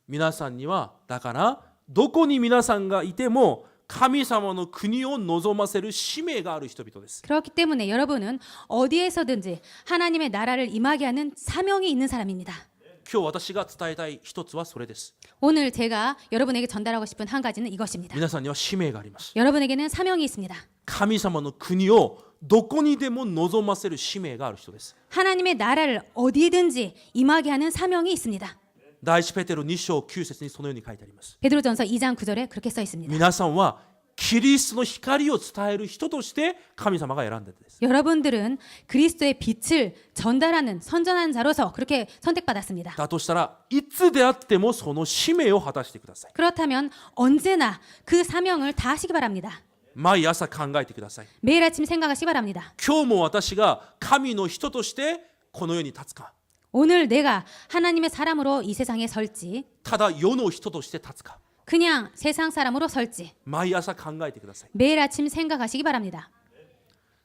皆さんにはだからどこに皆さんがいても神様の国を望ませる使命がある人々です。 그렇기 때문에 여러분은 어디에서든지 하나님의 나라를 임하게 하는 사명이 있는 사람입니다. 今日私が伝えたい一つはそれです。 오늘 제가 여러분에게 전달하고 싶은 한 가지는 이것입니다. 皆さんには使命があります。 여러분에게는 사명이 있습니다. 神様の国をどこにでも望ませる使命がある人です。 하나님의 나라를 어디든지 임하게 하는 사명이 있습니다. 第一ペテロ2章9節にそのように書いてあります。 베드로전서 2장 9절에 그렇게 써 있습니다. 皆さんはキリストの光を伝える人として神様が選んだんです。 여러분들은 그리스도의 빛을 전달하는 선전하는 자로서 그렇게 선택받았습니다. だとしたらいつであってもその使命を果たしてください。 그렇다면 언제나 그 사명을 다하시기 바랍니다. 毎朝考えてください。 매일 아침 생각하시기 바랍니다. 今日も私が神の人としてこの世に立つか、 오늘 내가 하나님의 사람으로 이 세상에 설지 ただ世の人として立つか、 그냥 세상 사람으로 설지 毎朝考えてください。 매일 아침 생각하시기 바랍니다.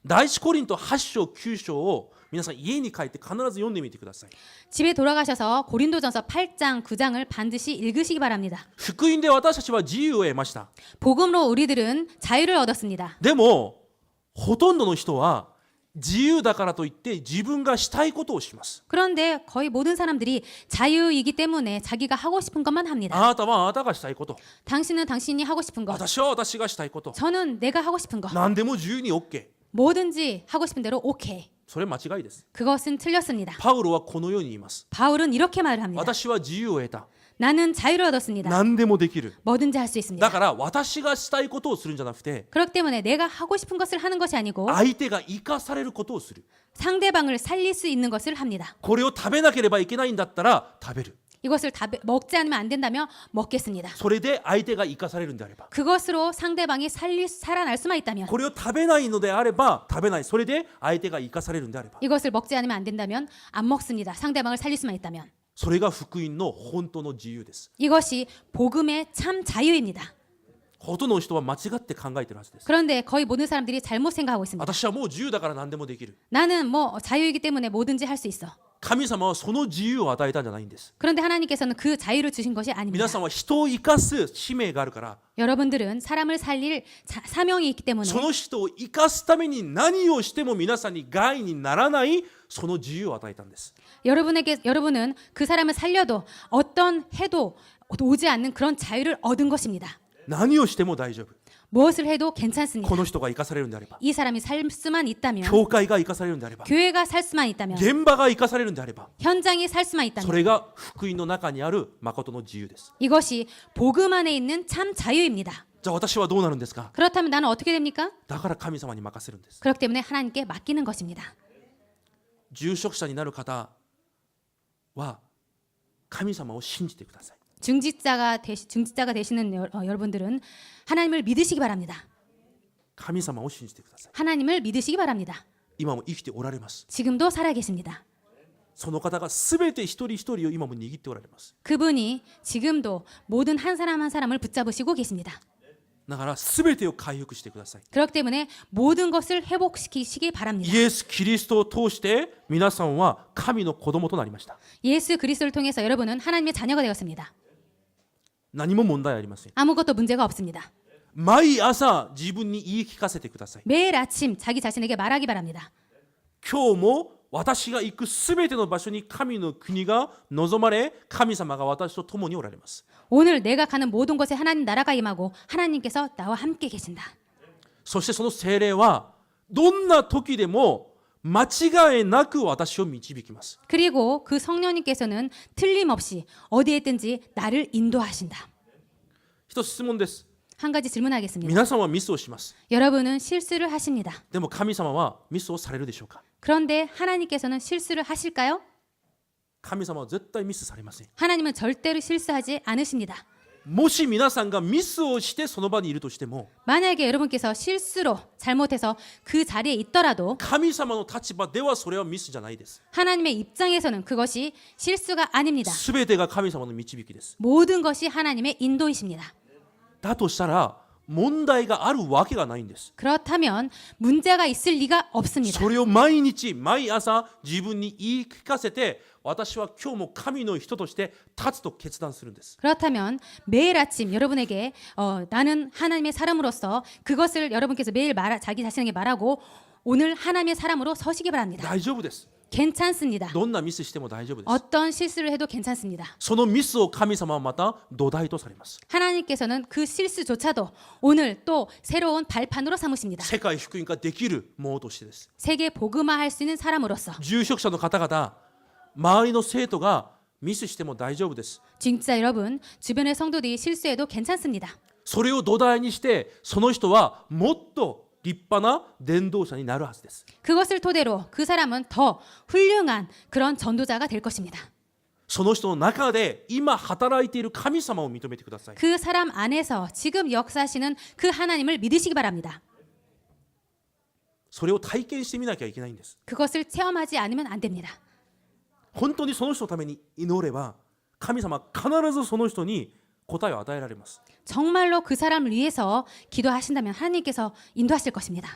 第一コリント8章9章を皆さん家に帰って必ず読んでみてください。 집에 돌아가셔서 고린도전서 8장 9장을 반드시 읽으시기 바랍니다. 福音で私たちは自由を得ました。 복음으로 우리들은 자유를 얻었습니다. でもほとんどの人は自由だからといって自分がしたいことをします。 그런데 거의 모든 사람들이 자유이기 때문에 자기가 하고 싶은 것만 합니다. あなたはあなたがしたいこと、 당신은 당신이 하고 싶은 것, 私は私がしたいこと、 저는 내가 하고 싶은 것, 何でも自由に OK。 뭐든지 하고 싶은 대로 오케이. それ間違いです。 그것은 틀렸습니다. パウロはこのように言います。 바울은 이렇게 말을 합니다. 私は自由を得た。 나는 자유를 얻었습니다. 何でもできる。 뭐든지 할 수 だ 있습니다. から私がしたいことをするんじゃなくて、 그렇기 때문에 내가 하고 싶은 것을 하는 것이 아니고 相手が生かされることをする。 상대방을 살릴 수 있는 것을 합니다. これを食べなければいけないんだったら食べる。 이것을 먹지 않으면 안 된다며 먹겠습니다. それで相手が生かされるんであれば、 그것으로 상대방이 살아날 수만 있다면 これを食べないのであれば食べない。それで相手が生かされるんであれば、 이것을 먹지 않으면 안 된다면 안 먹습니다. 상대방을 살릴 수만 있다면 それが福音の本当の自由です。 이것이 복음의 참 자유입니다. ほとんどの人は間違って考えているはずです。 그런데 거의 모든 사람들이 잘못 생각하고 있습니다. 私はもう自由だから何でもできる。 나는 뭐 자유이기 때문에 뭐든지 할 수 있어. 神様はその自由を与えたんじゃないんです。 그런데 하나님께서는 그 자유를 주신 것이 皆 아닙니다. さんは人を生かす使命があるから、 여러분들은 사람을 살릴 사명이 있기 때문에 その人を生かすために何をしても皆さんに害にならないその自由を与えたんです。 여러분은 그 사람을 살려도 어떤 해도 오지 않는 그런 자유를 얻은 것입니다. 何をしても大丈夫。 무엇을 해도 괜찮습니다. この人が生かされるんであれば、 이 사람이 살 수만 있다면 教会が生かされるんであれば、 교회가 살 수만 있다면 現場が生かされるんであれば、 현장이 살 수만 そ 있다면 れが福音の中にある誠の自由です。 이것이 복음 안에 있는 참 자유입니다. じゃあ私はどうなるんですか。 그렇다면 나는 어떻게 됩니까? だから神様に任せるんです。 그렇기 때문에 하나님께 맡기는 것입니다. 住職者になる方は神様を信じてください。 중직자가 되시는 여러분들은 하나님을 믿으시기 바랍니다. 神様を信じてください。 하나님을 믿으시기 바랍니다. 今も生きておられます。 지금도 살아계십니다. その方がすべて一人一人を今も握っておられます。 그분이 지금도 모든 한 사람 한 사람을 붙잡으시고 계십니다. だからすべてを回復してください。 그렇기 때문에 모든 것을 회복시키시기 바랍니다. イエス・キリストを通して皆さんは神の子供となりました。 예수 그리스도를 통해서 여러분은 하나님의 자녀가 되었습니다. 何も問題ありません。 아무것도 문제가 없습니다. 毎朝自分に言い聞かせてください。 매일 아침 자기 자신에게 말하기 바랍니다. 今日も私が行くすべての場所に神の国が望まれ、神様が私と共におられます。 오늘 내가 가는 모든 곳에 하나님 나라가 임하고 하나님께서 나와 함께 계신다. そしてその聖霊はどんな時でも間違いなく私を導きます。 그리고 그 성령님께서는 틀림없이 어디에 있든지 나를 인도하신다. 一つ質問です。 한 가지 질문하겠습니다. 皆さんはミスをします。 여러분은 실수를 하십니다. でも神様はミスをされるでしょうか。 그런데 하나님께서는 실수를 하실까요? 神様は絶対ミスされません。 하나님은 절대로 실수하지 않으십니다. もし皆さんがミスをしてその場にいるとしても、 만약에 여러분께서 실수로 잘못해서 그 자리에 있더라도 神様の立場ではそれはミスじゃないです。 하나님의 입장에서는 그것이 실수가 아닙니다. すべてが神様の導きです。 모든 것이 하나님의 인도이십니다. だとしたら問題があるわけがないんです。 그렇다면 문제가 있을 리가 없습니다. それを毎日毎朝自分に言い聞かせて、私は今日も神の人として立つと決断するんです。 그렇다면 매일 아침 여러분에게 나는 하나님의 사람으로서 그것을 여러분께서 매일 자기 자신에게 말하고 오늘 하나님의 사람으로 서시기 바랍니다. 大丈夫です。 괜찮습니다. どんなミスしても大丈夫です。 어떤 실수를 해도 괜찮습니다. そのミスを神様はまた土台とされます。 하나님께서는 그 실수조차도 오늘 또 새로운 발판으로 삼으십니다. 世界福音化できるものとしてです。 세계 복음화할 수 있는 사람으로서 住職者の方々、周りの生徒がミスしても大丈夫です。 진짜 여러분 주변의 성도들이 실수해도 괜찮습니다. それを土台にしてその人はもっと立派な伝道者になるはずです。 그것을 토대로 그 사람은 더 훌륭한 그런 전도자가 될 것입니다. その人の中で今働いている神様を認めてください。 그 사람 안에서 지금 역사하시는 그 하나님을 믿으시기 바랍니다. それを体験してみなきゃいけないんです。 그것을 체험하지 않으면 안 됩니다. 本当にその人のために祈れば神様は必ずその人に答えを与えられます。 정말로 그 사람을 위해서 기도하신다면 하나님께서 인도하실 것입니다.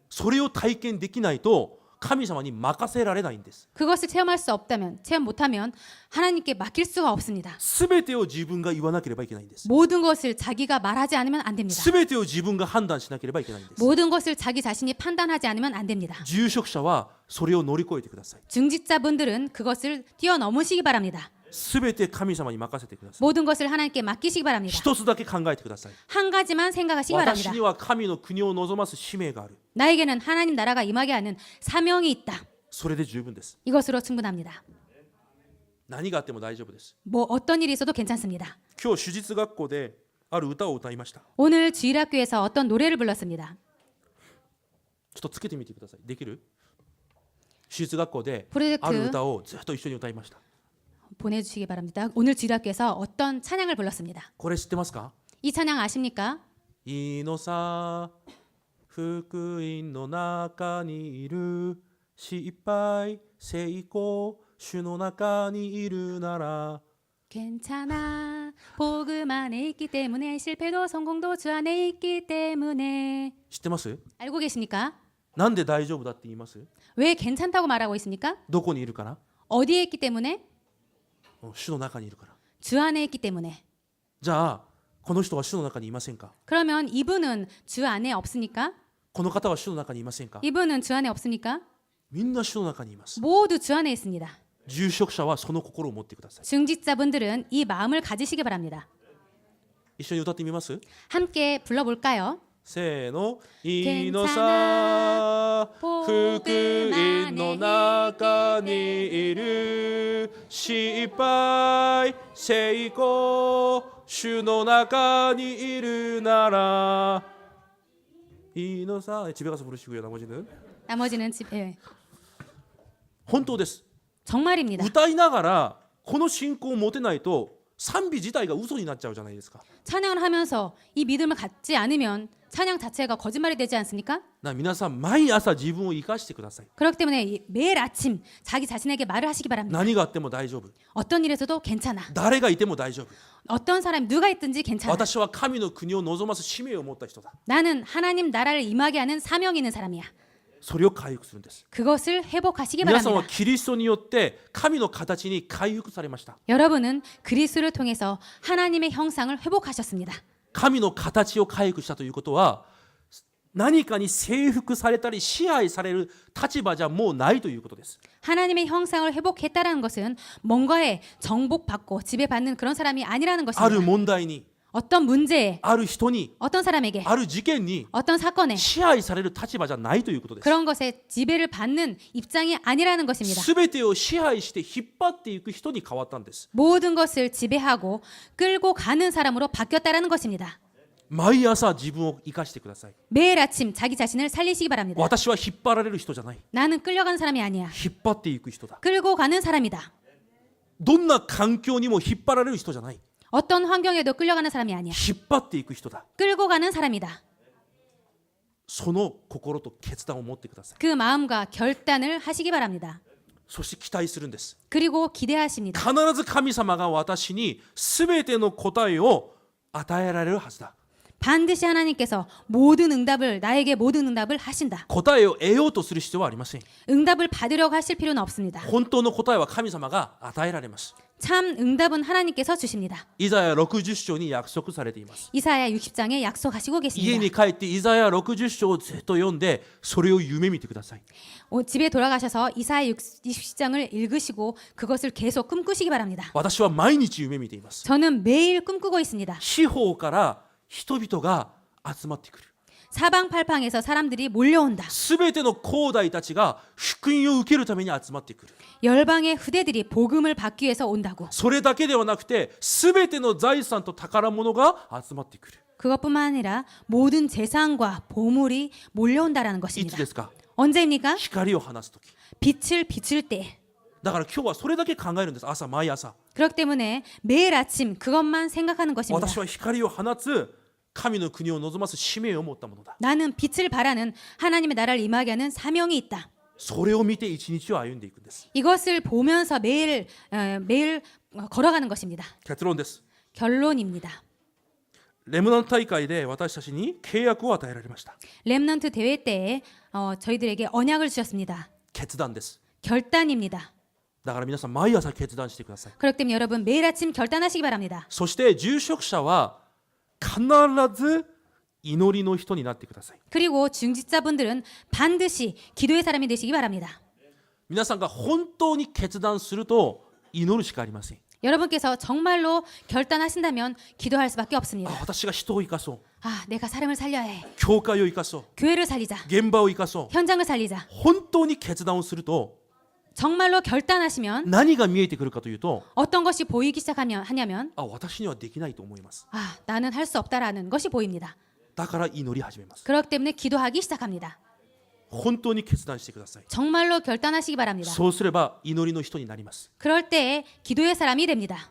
それを体験できないと神様に任せられないんです。 그것을 체험할 수 없다면, 체험 못하면 하나님께 맡길 수가 없습니다. すべてを自分が言わなければいけないんです。 모든 것을 자기가 말하지 않으면 안 됩니다. すべてを自分が判断しなければいけないんです。 모든 것을 자기 자신이 판단하지 않으면 안 됩니다. 住職者はそれを乗り越えてください。 중직자분들은 그것을 뛰어넘으시기 바랍니다. すべて神様に任せてください。 모든 것을 하나님께 맡기시기 바랍니다. 一つだけ考えてください。 한 가지만 생각하시기 私 바랍니다. には神の国を望ます使命がある。 나에게는 하나님 나라가 임하게 하는 사명이 있다. それで十分です。 이것으로 충분합니다. 何があっても大丈夫です。 뭐 어떤 일이 있어도 괜찮습니다. 今日手術学校である歌を歌いました。 오늘 주일학교에서 어떤 노래를 불렀습니다. ちょっとつけてみてください。できる？手術学校で 프로젝트 ある歌をずっと一緒に歌いました。 보내주시기 바랍니다. 오늘 주일학교에서 어떤 찬양을 불렀습니다. これ知ってますか？ 이 찬양 아십니까? いいのさ福音の中にいる失敗成功主の中にいるなら 괜찮아 복음 안에 있기 때문에 실패도 성공도 주 안에 있기 때문에 知ってます？ 알고 계십니까? なんで大丈夫だって言います？ 왜 괜찮다고 말하고 있습니까? どこにいるかな？ 어디에 있기 때문에? 主の中にいるから。 주 안에 있기 때문에. じゃあこの人は主の中にいませんか？ 그러면 이분은 주 안에 없습니까? この方は主の中にいませんか？ 이분은 주 안에 없습니까? みんな主の中にいます。 모두 주 안에 있습니다. 住職者はその心を持ってください。 중직자분들은 이 마음을 가지시기 바랍니다. 一緒に歌ってみます？ 함께 불러볼까요? せーの。いいのさ福音の中にいる失敗成功主の中にいるならいいのさ집에 가서 부르시고요. 나머지는 집에 本当です。 정말입니다. 歌いながらこの信仰を持てないと賛美自体が嘘になっちゃうじゃないですか。 찬양을 하면서 이 믿음을 갖지 않으면 찬양 자체가 거짓말이 되지 않습니까? 皆さん毎朝自分を生かしてください。 그렇기 때문에 매일 아침 자기 자신에게 말을 하시기 바랍니다. 何があっても大丈夫。 어떤 일에서도 괜찮아. 誰がいても大丈夫。 어떤 사람이 누가 있든지 괜찮아. 私は神の国を望ます使命を持った人だ。 나는 하나님 나라를 임하게 하는 사명이 있는 사람이야. それを回復するんです。 그것을 회복하시기 皆さんは 바랍니다. キリストによって神の形に回復されました。 여러분은 그리스도를 통해서 하나님의 형상을 회복하셨습니다. 神の形を回復したということは何かに征服されたり支配される立場じゃもうないということです。 하나님의 형상을 회복했다는 것은 뭔가에 정복받고 지배받는 그런 사람이 아니라는 ある 것입니다. 問題に、 어떤 문제에, ある人に、 어떤 사람에게, ある事件に 어떤 사건에 支配される立場じゃないということです。 그런 것에 지배를 받는 입장이 아니라는 것입니다. すべてを支配して引っ張っていく人に変わったんです。 모든 것을 지배하고 끌고 가는 사람으로 바뀌었다라는 것입니다. 毎朝自分を生かしてください。 매일 아침 자기 자신을 살리시기 바랍니다. 私は引っ張られる人じゃない。 나는 끌려가는 사람이 아니야. 引っ張っていく人だ。 끌고 가는 사람이다. どんな環境にも引っ張られる人じゃない。 어떤 환경에도 끌려가는 사람이 아니야. 引っ張っていく人だ。 끌고 가는 사람이다. その心と決断を持ってください。 그 마음과 결단을 하시기 바랍니다. そして期待するんです。 그리고 기대하십니다. 必ず神様が私に全ての答えを与えられるはずだ。 반드시 하나님께서 모든 응답을 나에게 모든 응답을 하신다. 答えを得ようとする必要はありません。 응답을 받으려고 하실 필요는 없습니다. 本当の答えは神様が与えられます。 참 응답은 하나님께서 주십니다. イザヤ60章に約束されています。 이사야 60장에 약속하시고 家に 계십니다. 帰ってイザヤ60章をずっと読んでそれを夢見てください。 집에 돌아가셔서 이사야 60장을 읽으시고 그것을 계속 꿈꾸시기 바랍니다. 私は毎日夢見ています。 저는 매일 꿈꾸고 있습니다. 四方から人々が集まってくる。 사방팔방에서 사람들이 몰려온다. すべての皇大たちが福音を受けるために集まってくる。 열방의 후대들이 복음을 받기 위해서 온다고. それだけではなくて、すべての財産と宝物が集まってくる。 그것뿐만 아니라 모든 재산과 보물이 몰려온다라는 いつ 것입니다. ですか？ 언제입니까? 光を放つ時。 빛을 비출 때. だから今日はそれだけ考えるんです。朝毎朝。 그렇기 때문에 매일 아침 그것만 생각하는 것입니다. 私は光を放つ神の国を望ます使命を持ったものだ。 나는 빛을 바라는 하나님의 나라를 임하게 하는 사명이 있다. それを見て一日を歩んでいくんです。 이것을 보면서 매일 걸어가는 것입니다. 結論です。 결론입니다. レムナント大会で私たちに契約を与えられました。 렘넌트 대회 때에 저희들에게 언약을 주셨습니다. 決断です。 결단입니다. だから皆さん毎朝決断してください。 그렇기 때문에 여러분 매일 아침 결단하시기 바랍니다. そして住職者は必ず祈りの人になってください。 그리고 중직자분들은 반드시 기도의 사람이 되시기 바랍니다. 皆さんが本当に決断すると祈るしかありません。 여러분께서 정말로 결단하신다면 기도할 수밖에 없습니다. 私が人を生かそう。 내가 사람을 살려야 해. 教会を生かそう。 교회를 살리자. 現場を生かそう。 현장을 살리자. 本当に決断をすると 정말로 결단하시면 何が見えてくるかというと、 어떤 것이 보이기 시작하냐면 私にはできないと思います。 나는 할 수 없다라는 것이 보입니다. だから祈り始めます。 그렇기 때문에 기도하기 시작합니다. 本当に決断してください。 정말로 결단하시기 바랍니다. そうすれば祈りの人になります。 그럴 때 기도의 사람이 됩니다.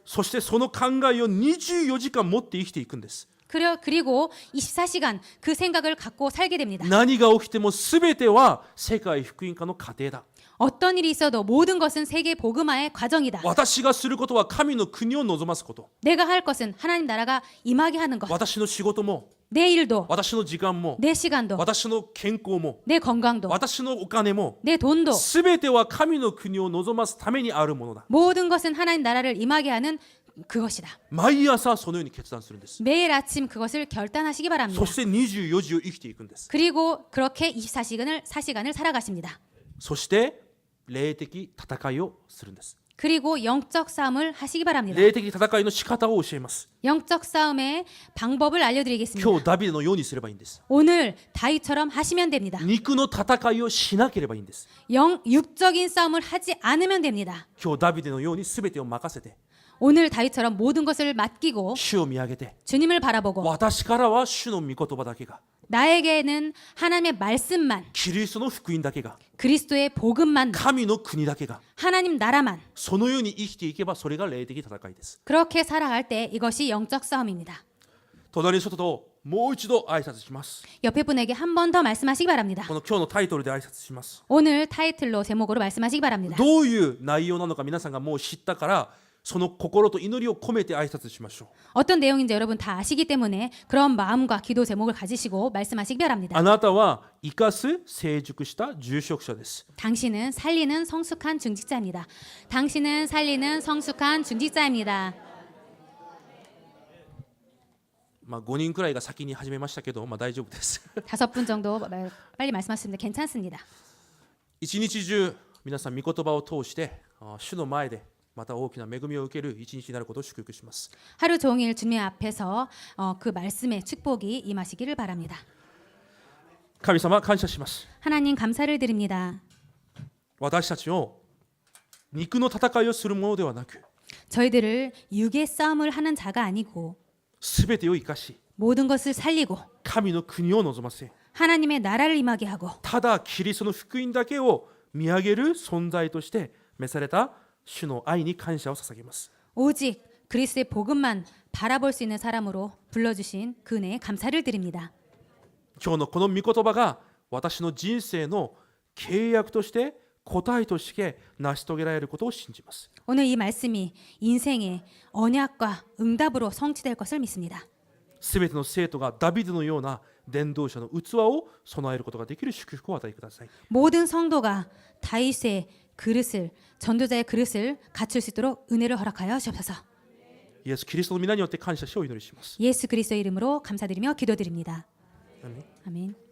そしてその考えを24時間持って生きていくんです。 그리고 24시간 그 생각을 갖고 살게 됩니다. 何が起きても全ては世界福音化の過程だ。 어떤 일이 있어도 모든 것은 세계 복음화의 과정이다. 私がすることは神の国を望ますこと。 내가 할 것은 하나님 나라가 임하게 하는 것. 私の仕事も、 내 일도, 私の時間も、 내 시간도, 私の健康も、 내 건강도, 私のお金も、 내 돈도 全ては神の国を望ますためにあるものだ。 모든 것은 하나님 나라를 임하게 하는 그것이다. 毎朝そのように決断するんです。 매일 아침 그것을 결단하시기 바랍니다. そして24時を生きていくんです。 그리고 그렇게 24시간을 살아가십니다. そして霊的戦いをするんです。 그리고 영적 싸움을 하시기 바랍니다. 霊的戦いの仕方を教えます。 영적 싸움의 방법을 알려드리겠습니다. 今日ダビデのようにすればいいんです。 오늘 다윗처럼 하시면 됩니다. 肉の戦いをしなければいいんです。 육적인 싸움을 하지 않으면 됩니다. 今日ダビデのように全てを任せて、 오늘 다윗처럼 모든 것을 맡기고 主を見上げて、 주님을 바라보고 私からは主の御言葉だけが、 나에게는 하나님의 말씀만 キリストの福音だけが、 그리스도의 복음만 神の国だけが、 하나님 나라만 そのように生きていけばそれが霊的戦いです。 그렇게 살아갈 때 이것이 영적 싸움입니다. 隣の人ともう一度挨拶します。 옆에 분에게 한 번 더 말씀하시기 바랍니다. この今日のタイトルで挨拶します。 오늘 타이틀로 제목으로 말씀하시기 바랍니다. どういう内容なのか皆さんがもう知ったから、その心と祈りを込めて挨拶しましょう。 어떤 내용인지 여러분 다 아시기 때문에 그런 마음과 기도 제목을 가지시고 말씀하시기 바랍니다. あなたは生かす成熟した住職者です。 당신은 살리는 성숙한 중직자입니다. 당신은 살리는 성숙한 중직자입니다. 5人くらいが先に始めましたけど、大丈夫です。 5분 정도 빨리 말씀하셨는데 괜찮습니다. 一日中皆さん御言葉を通して主の前でまた大きな恵みを受ける一日になることを祝福します。 하루 종일 주님 앞에서 그 말씀의 축복이 임하시기를 바랍니다. 神様感謝します。 하나님 감사를 드립니다. 私たちを肉の戦いをするものではなく、 저희들을 육의 싸움을 하는 자가 아니고 すべてを生かし 모든 것을 살리고 神の国を望ませ、 하나님의 나라를 임하게 하고 ただキリストの福音だけを見上げる存在として召された主の愛に感謝を捧げます。 오직 그리스도의 복음만 바라볼 수 있는 사람으로 불러주신 그 은혜에 감사를 드립니다. 今日のこの御言葉が私の人生の契約として答えとして成し遂げられることを信じます。 오늘 이 말씀이 인생의 언약과 응답으로 성취될 것을 믿습니다. すべての生徒がダビデのような伝道者の器を備えることができる祝福を与えください。 모든 성도가 다윗의 그릇을 전도자의 그릇을 갖출 수 있도록 은혜를 허락하여 주옵소서. イエス・キリストの皆によって感謝しお祈りします。 예수 그리스도의 이름으로 감사드리며 기도드립니다. 아멘. 아멘.